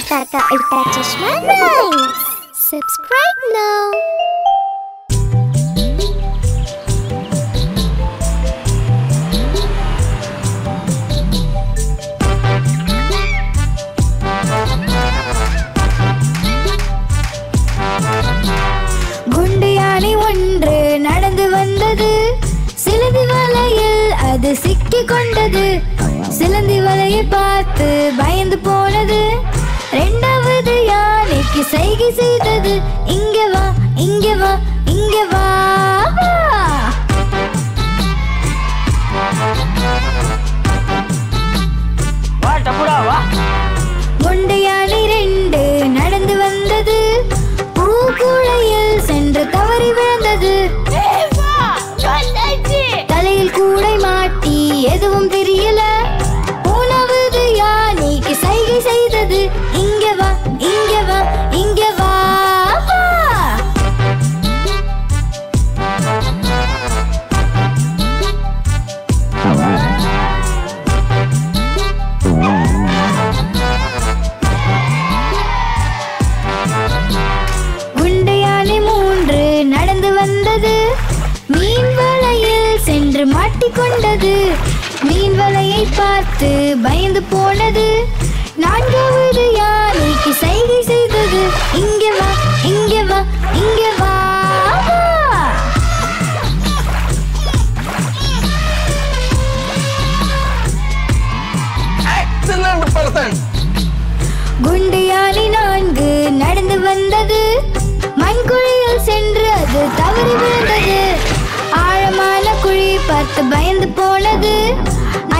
Kaka Ulta Chashma Rhymes. Subscribe now. குண்டியானி ஒன்று நடந்து வந்தது. சிலந்தி வலையில் அது சிக்கிக் கொண்டது. சிலந்தி வலையை பார்த்து பயந்து போனது. இரண்டாவது யானைக்கு சைகை செய்தது. இங்கே வா, இங்கே வா, இங்கே வா. குண்டியானி ரெண்டு நடந்து வந்தது. பூக்குழையில் சென்று தவறி விழுந்தது. தலையில் கூடை மாட்டி எதுவும் தெரியல. மூணாவது யானைக்கு சைகை செய்தது. இங்கே வா, இங்கே வா, இங்கே வா. குண்டையானை மூன்று நடந்து வந்தது. மீன் வலையில் சென்று மாட்டிக்கொண்டது. மீன் வலையை பார்த்து பயந்து போனது. நான்காவது யானைக்கு சைகை செய்தது. இங்கே வா, இங்கே வா, இங்கே வா. குண்டு யானை நான்கு நடந்து வந்தது. மண்குழியில் சென்று அது தவறி விழுந்தது. ஆழமான குழி பார்த்து பயந்து போனது.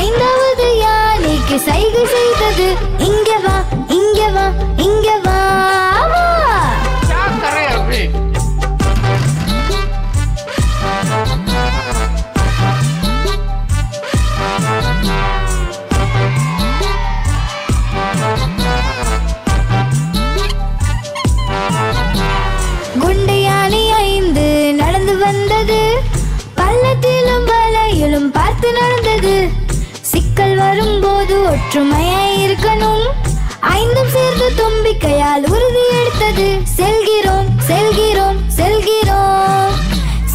ஐந்தாவது யானைக்கு சைகை செய்தது. இங்கே வா, இங்கே வா, இங்கே வா. குண்டு யானை ஐந்து நடந்து வந்தது. பள்ளத்திலும் வலையிலும் பார்த்து நடந்தது. சிக்கல் வரும்போது ஒற்றுமையாய் இருக்கணும். ஐந்தும் சேர்ந்து தும்பிக்கையால் உறுதி எடுத்தது. செல்கிறோம், செல்கிறோம், செல்கிறோம்,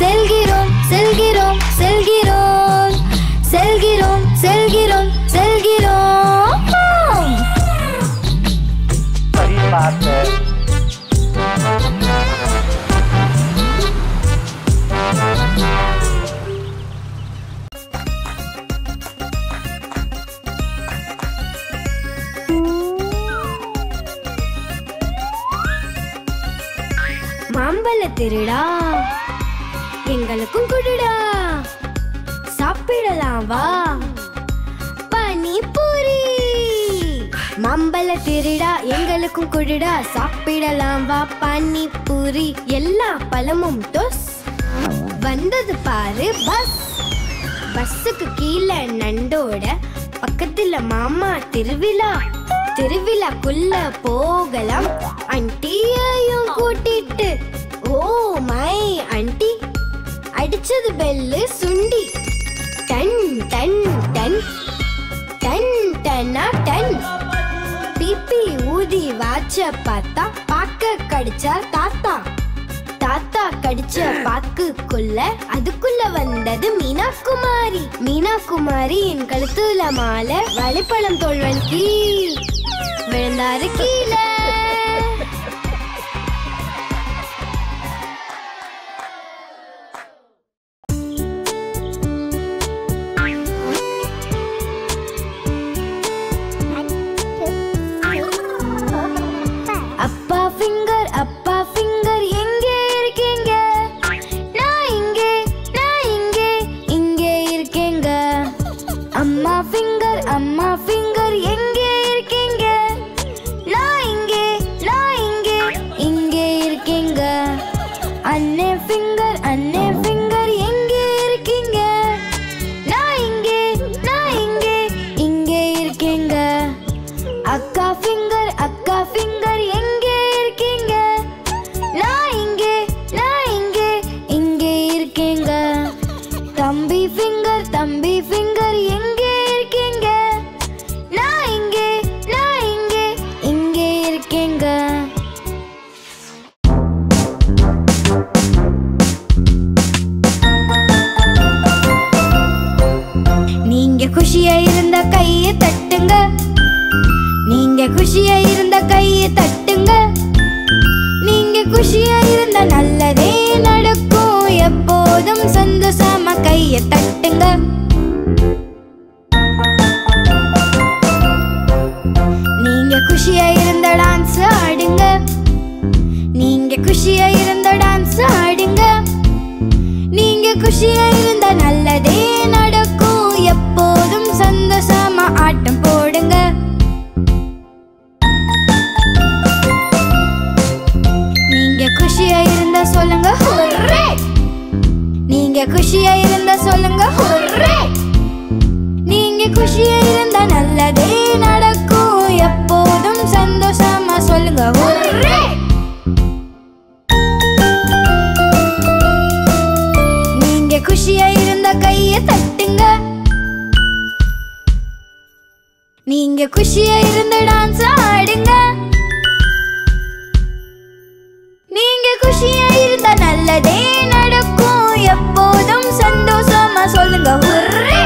செல்கிறோம், செல்கிறோம், செல்கிறோம், செல்கிறோம், செல்கிறோம், செல்கிறோம். மாம்பழ திருடா, எங்களுக்கும் குடுடா, சாப்பிடலாம் வா பானிபூரி. மாம்பழ திருடா, எங்களுக்கும் குடுடா, சாப்பிடலாம் வா பானிபூரி. எல்லா பழமும் டொஸ், வந்தது பாரு பஸ். பஸ்ஸுக்கு கீழே நண்டோட, பக்கத்துல மாமா திருவிழா. திருவிழாக்குள்ள போகலாம் ஆண்டியையும் கூட்டிட்டு. ஓ மை ஆண்டி, அடிச்சது பெல்லு சுண்டி. டன் டன் டன் டன் டன்னா டன். பிபி ஊதி வாச்ச பார்த்தா பாக்க கடிச்சா தாத்தா. தாத்தா கடிச்ச பாக்குக்குள்ள அதுக்குள்ள வந்தது மீனா குமாரி. மீனா குமாரி என் கழுத்துல மாலை. வளைப்பழம் தோல்வன் கீழ் விழுந்தாரு கீழே. அப்பா ஃபிங்கர், அப்பா ஃபிங்கர் எங்கே இருக்கீங்க? நான் இங்கே, நான் இங்கே, இங்கே இருக்கேங்க. அம்மா ஃபிங்கர், அம்மா ஃபிங்கர் எங்கே இருக்கீங்க? நான் இங்கே, நான் இங்கே, இங்கே இருக்கேங்க. அண்ணே ஃபிங்கர், அண்ணே ஃபிங்கர் எங்கே இருக்கீங்க? நான் இங்கே, நான் இங்கே, இங்கே இருக்கேங்க. அக்கா ஃபிங்கர், அக்கா ஃபிங்கர் எங்கே இருக்கீங்க? நான் இங்கே, நான் இங்கே, இங்கே இருக்கேங்க. தம்பி ஃபிங்கர், தம்பி ஃபிங்கர் எங்கே இருக்கீங்க? நீங்க குஷியா இருந்த கையை தட்டுங்க. நீங்க குஷியா இருந்த கையை தட்டுங்க. நீங்க குஷியா இருந்த நல்லதே நடக்கும். எப்போதும் சந்தோஷமா கையை தட்டுங்க. நீங்க குஷியா இருந்த டான்ஸ் ஆடுங்க. நீங்க குஷியா இருந்த டான்ஸ் ஆடுங்க. நீங்க குஷியா இருந்த நல்லதே நடக்கும். எப்போதும் சந்தோஷமா ஆட்டம் போடுங்க. நீங்க குஷியா இருந்தா சொல்லுங்க ஹூரே. நீங்க குஷியா இருந்தா சொல்லுங்க ஹூரே. நீங்க குஷியா இருந்தா நல்லதே நடக்கும். எப்போதும் சந்தோஷமா சொல்லுங்க ஹூரே. நீங்க குஷியா இருந்த கையை தட்டுங்க. நீங்க குஷியா இருந்த டான்ஸ் ஆடுங்க. நீங்க குஷியா இருந்தா நல்லதே நடக்கும். எப்போதும் சந்தோஷமா சொல்லுங்க ஹூரே.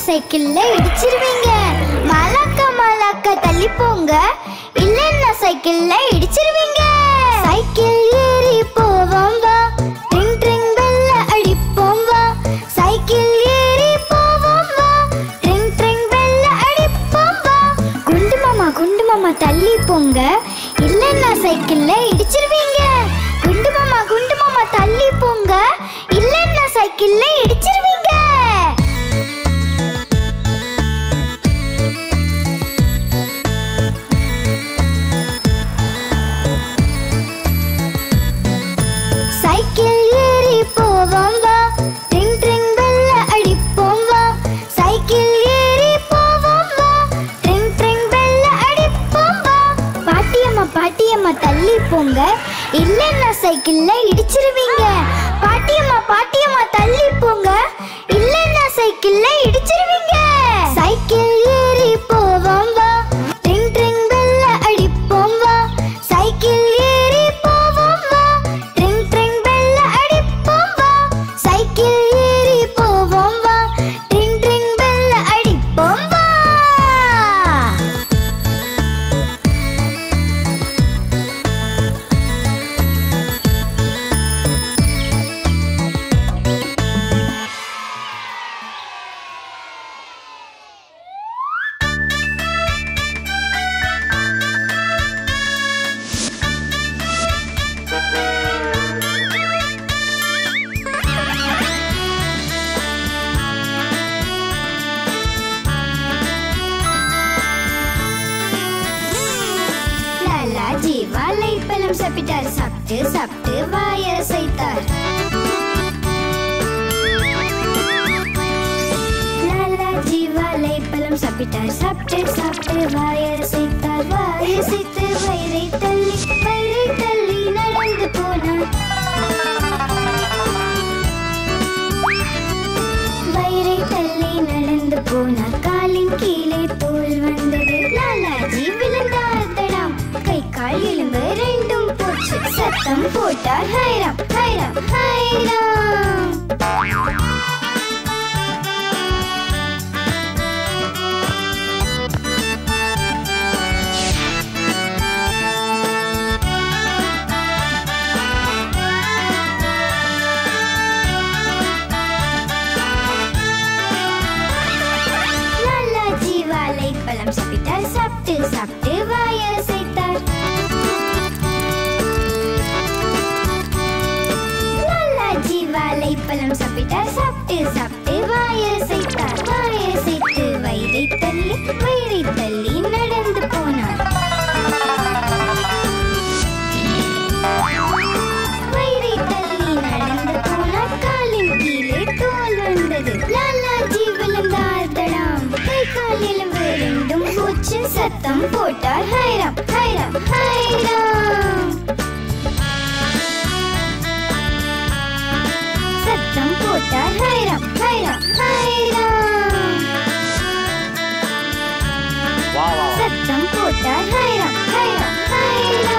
சைக்கிள்ல இடிச்சிருவீங்க. மலக்க மலக்க தள்ளி போங்க. இல்லன்னா சைக்கிள்ல இடிச்சிருவீங்க. சைக்கிள் ஏறி போவோம் வா. ட்ரிங் ட்ரிங் பெல்ல அடிப்போம் வா. சைக்கிள் ஏறி போவோம் வா. ட்ரிங் ட்ரிங் பெல்ல அடிப்போம் வா. குண்டு மாமா தள்ளி போங்க. இல்லன்னா சைக்கிள்ல இடிச்சிருவீங்க. குண்டு மாமா தள்ளி போங்க. இல்லன்னா சைக்கிள்ல இடிச்சிருவீங்க. சைக்கிள் ஏறி போவோம் வா. ட்ரிங் ட்ரிங் பெல்ல அடிப்போம் வா. சைக்கிள் ஏறி போவோம் வா. ட்ரிங் ட்ரிங் பெல்ல அடிப்போம் வா. பாட்டியம்மா தள்ளி போங்க. இல்லன்னா சைக்கிள்ல இடிச்சிருவீங்க. பாட்டியம்மா தள்ளி போங்க. இல்லன்னா சைக்கிள்ல இடிச்சிருவீங்க. சைக்கிள் ஏறி போவோம் வா. ட்ரிங் ட்ரிங் பெல்ல அடிப்போம் வா. சைக்கிள் ஏறி போவோம் வா. ட்ரிங் ட்ரிங் பெல்ல அடிப்போம் வா. சைக்கிள் ஏறி போவோம் வா. ட்ரிங் ட்ரிங் பெல்ல அடிப்போம் வா. வாழைப்பழம் சாப்பிட்டார். சாப்பிட்டு வாயை அசைத்தார். லாலாஜி வாழைப்பழம் சாப்பிட்டார். சாப்பிட்டு வாயை அசைத்தார். வாயை அசைத்து வயிறை தள்ளி நடந்து போனார். வயிறை தள்ளி நடந்து போனார். காலின் கீழே தோல் வந்தது. லாலாஜி விழுந்தார். தடாம் கை கால் எலும்பு ரெண்டும் போச்சு. சத்தம் போட்டார். ஹைராம் ஹைராம் ஹைராம். லாலாஜி வாழைப்பழம் சாப்பிட்டார். சாப்பிட்டு வாயை அசைத்தார். சத்தம் போட்டால் ஹைரம் ஹைரம் ஹைரம். சத்தம் போட்டால் ஹைரம் ஹைரம் ஹைரம். சத்தம் போட்டால் ஹைரம் ஹைரம் ஹைரம்.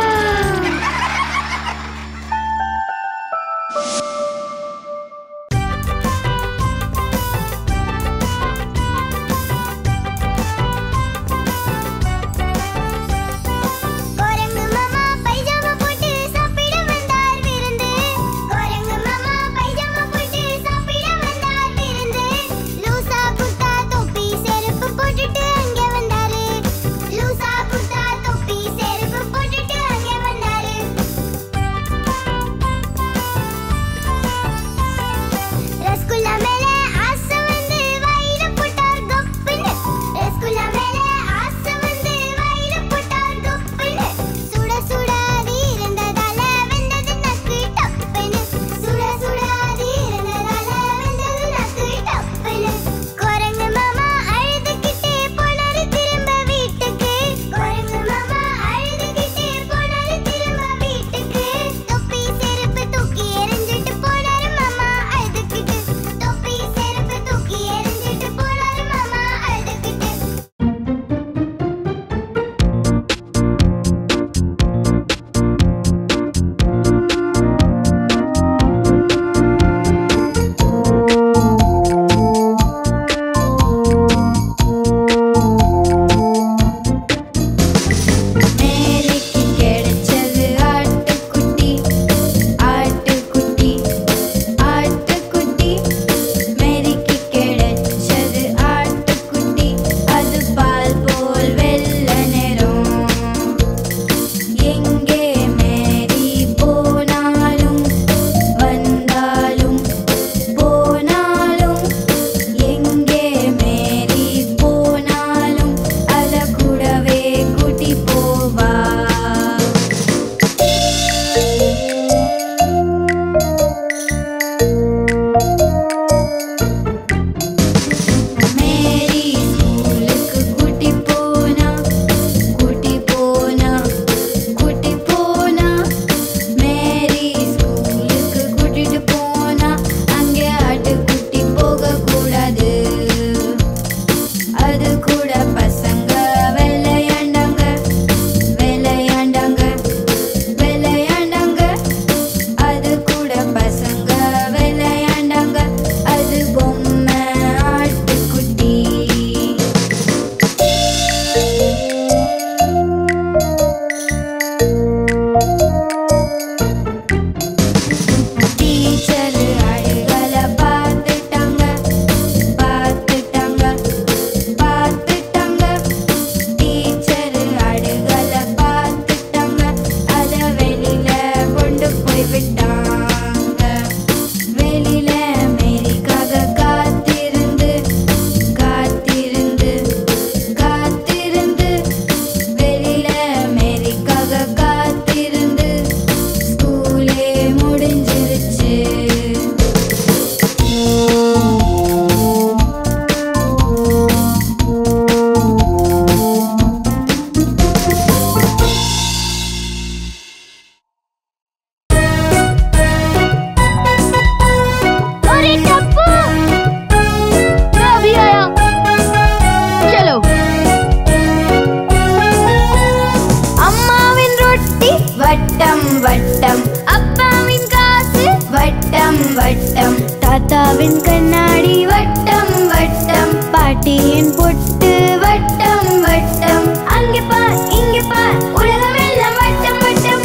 தாத்தாவின் கண்ணாடி வட்டம் வட்டம், பாட்டியின் பொட்டு வட்டம் வட்டம், அங்கே பார் இங்கே பார் உலகமெல்லாம் வட்டம் வட்டம்.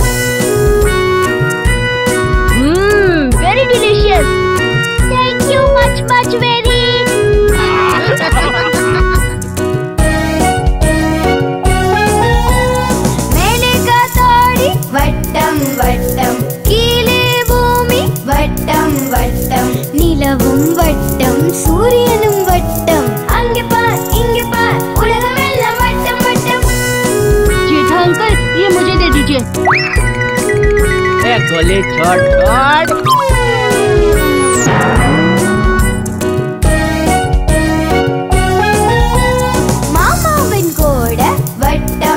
Very delicious. Thank you much very. Maneka தாடி வட்டம் வட்டம், கீழே பூமி வட்டம் வட்டம், நிலவும் வட்டம் சூரியனும் வட்டம், அங்கே பார் இங்கே பார் உலகமெல்லாம் வட்டம் வட்டம். जेठा अंकल ये मुझे दे दीजिए. गोली छोड़ छोड़. மாமாவின் கோட வட்டம்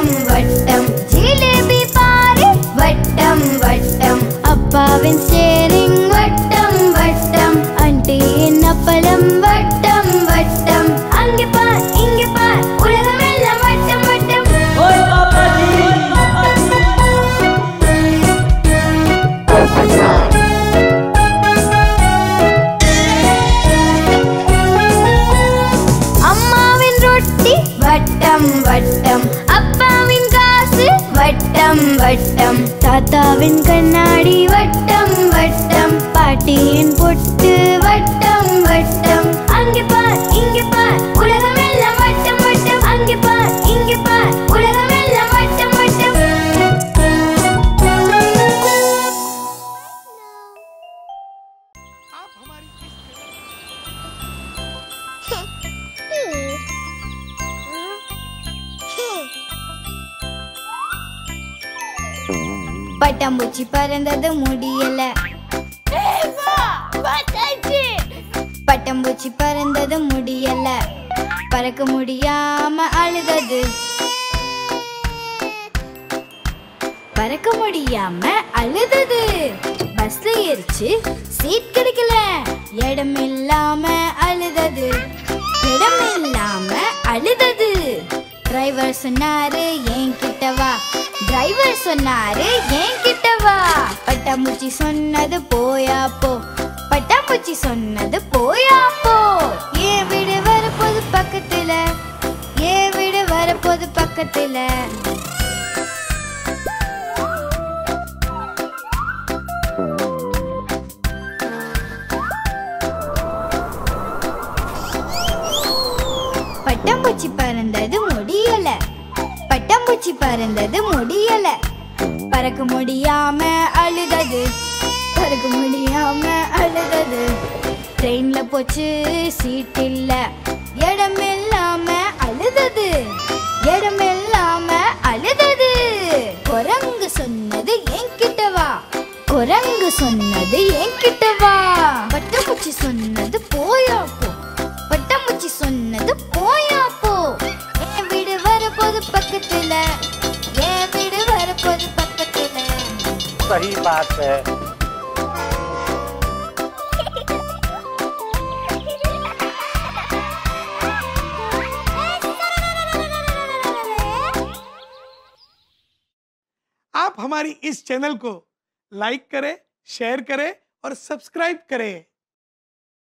தாத்தாவின் கண்ணாடி வட்டம் வட்டம், பாட்டியின் பொட்டு வட்டம் வட்டம். அங்கே பார் இங்கே பார் உலகம் எல்லாம் வட்டம் வட்டம், அங்கே பார் இங்கே பார் உலகம் எல்லாம் வட்டம் வட்டம். பட்டாம்பூச்சி பறந்தது முடியல, பட்டாம்பூச்சி பறந்தது முடியல, பறக்க முடியாம அழுதது, பறக்க முடியாம அழுதது. பஸ்ல ஏறிச்சு சீட் கிடைக்கல, இடம் இல்லாம அழுதது, இடம் இல்லாம அழுதது. டிரைவர் சொன்னாரு என்கிட்ட வா, டிரைவர் சொன்னாரு என்கிட்ட வா. பட்டாம்பூச்சி சொன்னது போயா போ, பட்டாம்பூச்சி சொன்னது போயா போ. ஏன் வீடு வரப்போது பக்கத்துல, ஏன் வீடு வரப்போது பக்கத்துல. பட்டாம்பூச்சி பறந்தது முடியல, பட்டாம்பூச்சி பறந்தது முடியல, பறக்க முடியாம அழுதது, பறக்க முடியாம அழுதது. ட்ரெயின்ல போச்சு சீட் இல்ல, இடம் இல்லாம அழுதது, இடம் இல்லாம அழுதது. குரங்கு சொன்னது என்கிட்ட வா, குரங்கு சொன்னது என்கிட்ட வா. பட்டாம்பூச்சி சொன்னது போயா போ, பட்டாம்பூச்சி சொன்னது போயா போ. என் வீடு வரப்போது பக்கத்துல, என் வீடு வரப்போது பக்கத்துல. सही बात है। आप हमारी इस चैनल को लाइक करें, शेयर करें और सब्सक्राइब करें।